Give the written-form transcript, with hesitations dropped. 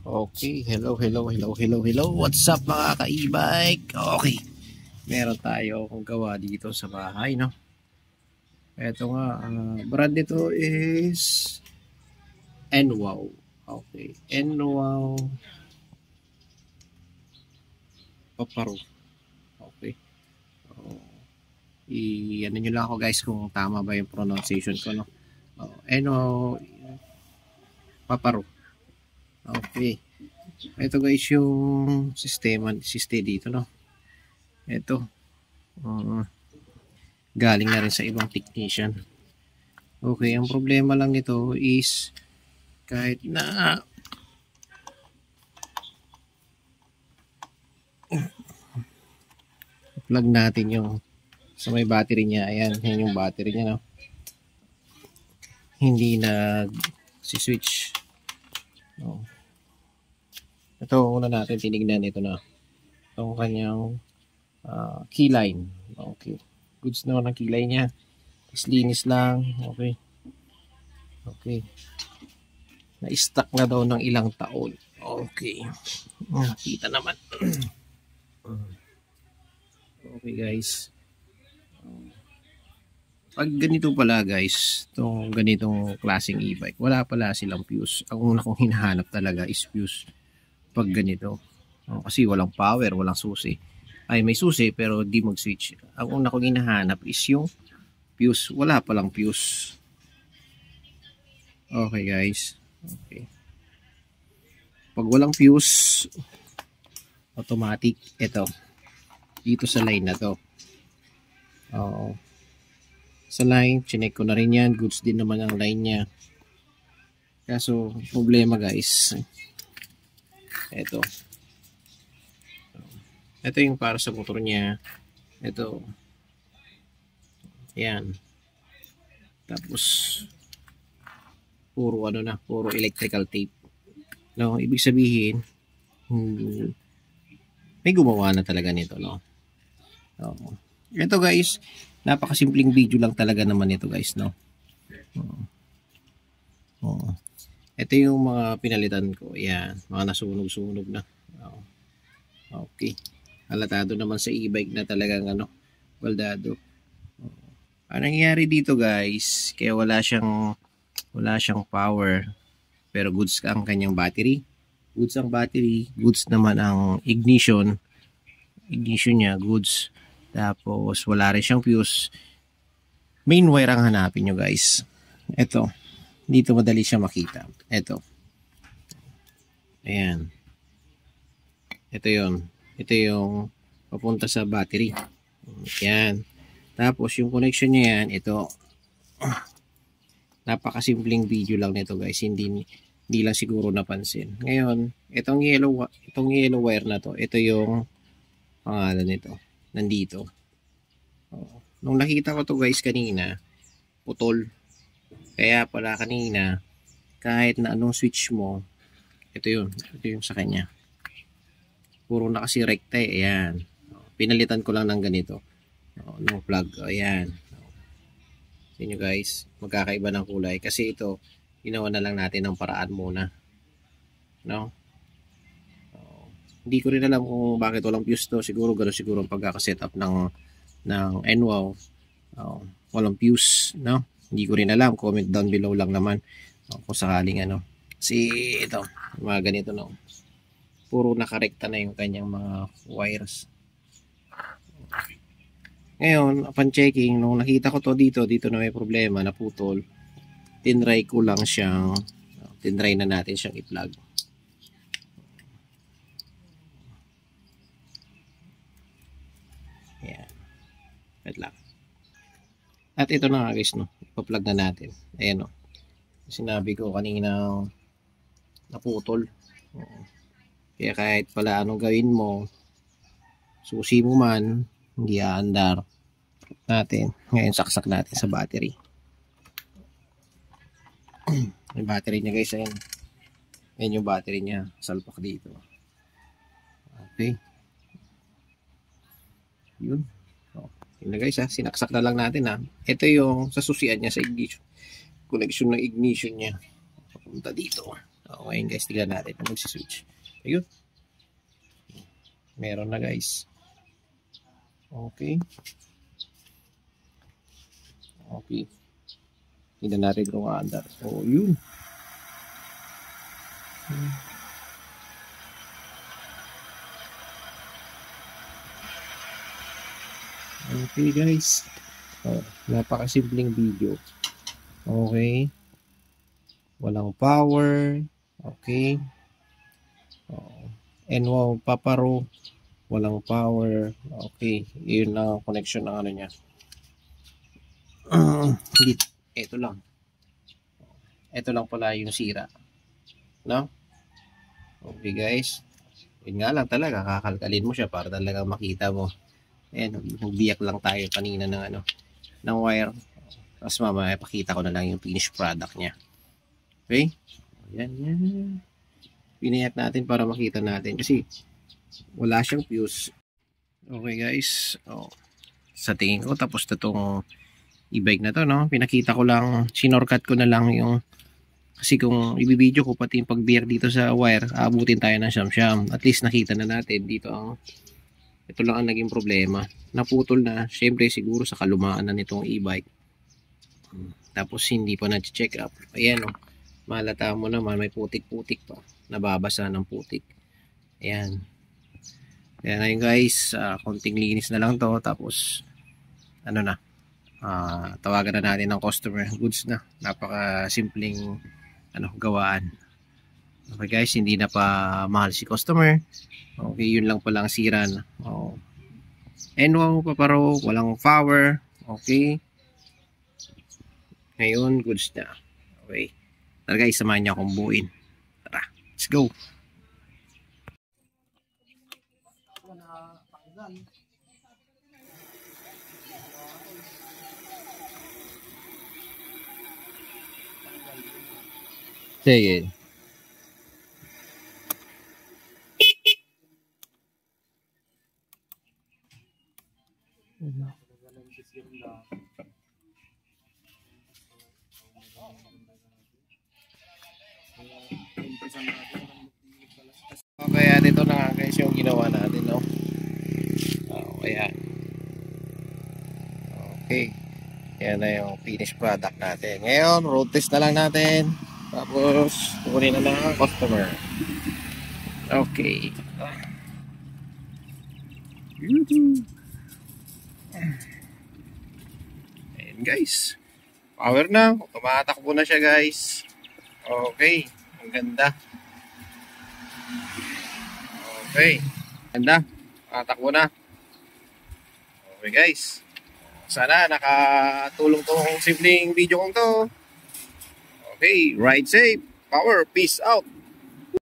Okay, hello. What's up mga ka-e-bike? Okay, meron tayo kung gawa dito sa bahay, no? Ito nga, brand nito is NWOW. Okay, NWOW Paparo. Okay. I-ano nyo lang ako guys kung tama ba yung pronunciation ko, no? NWOW Paparo. Okay. Ito guys yung sistema dito, no? Ito. Galing na rin sa ibang technician. Okay, ang problema lang nito is kahit na plug natin yung sa may battery niya. Ayan, yan yung battery niya, no? Hindi na si switch. No. Ito, una natin tinignan ito na. Itong kanyang keyline. Okay. Goods naman ang keyline niya. Linis lang. Okay. Okay. Na-stuck na daw ng ilang taon. Okay. Kita naman. Okay guys. Pag ganito pala guys, itong ganitong klaseng e-bike, wala pala silang fuse. Ang una kong hinahanap talaga is fuse. Pag ganito. Kasi walang power, walang susi. Ay, may susi pero di mag-switch. Ang una kong hinahanap is yung fuse. Wala palang fuse. Okay guys. Okay. Pag walang fuse, automatic. Ito. Dito sa line na to. Oo. Sa line, chinek ko na rin yan. Goods din naman ang line niya. Kaso, problema guys. Ito. Ito yung para sa motor niya. Ito. Yan. Tapos, puro ano na, puro electrical tape. No, ibig sabihin, may gumawa na talaga nito, no? Ito guys, napakasimpleng video lang talaga naman ito guys, no? Ito yung mga pinalitan ko. Yan, mga nasunog-sunog na. Okay. Halatado naman sa e-bike na talagang ano, baldado. Ang nangyayari dito guys, kaya wala siyang power. Pero goods ang kanyang battery. Goods ang battery, goods naman ang ignition. Ignition niya, goods. Tapos wala rin siyang fuse. Main wire ang hanapin nyo guys. Ito. Dito madali siya makita. Ito. Ayan. Ito yun. Ito yung papunta sa battery. Ayan. Tapos yung connection niya yan, ito. Napakasimpleng video lang nito guys. Hindi lang siguro napansin. Ngayon, itong yellow wire na to, ito yung pangalan nito. Nandito. Nung nakita ko to guys kanina, putol. Kaya pala kanina, kahit na anong switch mo, ito yun. Ito yung sa kanya. Puro na kasi rekta eh. Ayan. Pinalitan ko lang ng ganito. Ng plug. Ayan. Sa inyo guys, magkakaiba ng kulay. Kasi ito, ginawa na lang natin ng paraan muna. No? Hindi ko rin alam kung bakit walang fuse to. Siguro gano'n siguro ang pagkakasetup ng NWOW. Walang fuse. No? Hindi ko rin alam. Comment down below lang naman. Kung sakaling ano. Kasi ito, mga ganito no. Puro nakarekta na yung kanyang mga wires. Ngayon, upon checking, nung nakita ko to dito na may problema, naputol. Tinry na natin siyang i-plug. Ayan. Wait lang. At ito na nga guys, no? Ipa-plug na natin. Ayan, no? Sinabi ko kanina naputol. Kaya kahit pala anong gawin mo, susi mo man, hindi aandar natin. Ngayon saksak natin sa battery. Yung battery niya guys, ayan. Ayan yung battery niya, salpak dito. Okay. Yun. Yun na guys ha, sinaksak na lang natin ha. Ito yung sa susian niya sa ignition. Connection ng ignition niya. Papunta dito. Okay guys, tignan natin kung magsiswitch. Ayun. Meron na guys. Okay. Okay. Tignan natin kung aandar. So, yun. Okay guys. Oh, napakasimpleng video. Okay. Walang power. Okay. Oh. And wow, paparo. Walang power. Okay. Yun lang ang connection ng ano niya. Ito lang. Ito lang pala yung sira. No? Okay guys. Yun nga lang talaga. Kakalkalin mo siya para talaga makita mo. Ayan. Nagbiyak lang tayo kanina ng ano. Ng wire. Tapos mamaya pakita ko na lang yung finished product niya. Okay? Ayan, yan. Pinayak natin para makita natin. Kasi wala siyang fuse. Okay guys. Oh, sa tingin ko tapos na itong e-bike na to. No? Pinakita ko lang. Sinorkat ko na lang yung. Kasi kung ibibideo ko pati yung pagbiyak dito sa wire. Aabutin tayo ng siyam-siyam. At least nakita na natin dito ang. Ito lang ang naging problema. Naputol na. Siyempre siguro sa kalumaan na nitong e-bike. Tapos hindi pa na-check up. Ayan o. Malata mo naman may putik-putik pa. Nababasa ng putik. Ayan. Ayan na yun guys. Konting linis na lang to. Tapos ano na. Tawagan na natin ng customer. Goods na. Napaka-simpleng gawaan. Okay guys. Hindi na pa mahal si customer. Okay. Yun lang pala ang sira na. Oh. And wow paparo. Walang power. Okay. Ngayon, goods na. Okay. Tara guys, samahan niyo akong buuin. Tara, let's go. Sige. Kaya dito na nga guys yung ginawa natin, no? Kaya okay. Yan na yung finished product natin. Ngayon, road test na lang natin. Tapos, kunin na lang ang customer. Okay. Ayan guys. Power na. Tumatakbo na siya guys. Okay. Ang ganda. Okay. Ganda. Tumatakbo na. Okay guys. Sana nakatulong tong simpleng video kong to. Okay. Ride safe. Power. Peace out.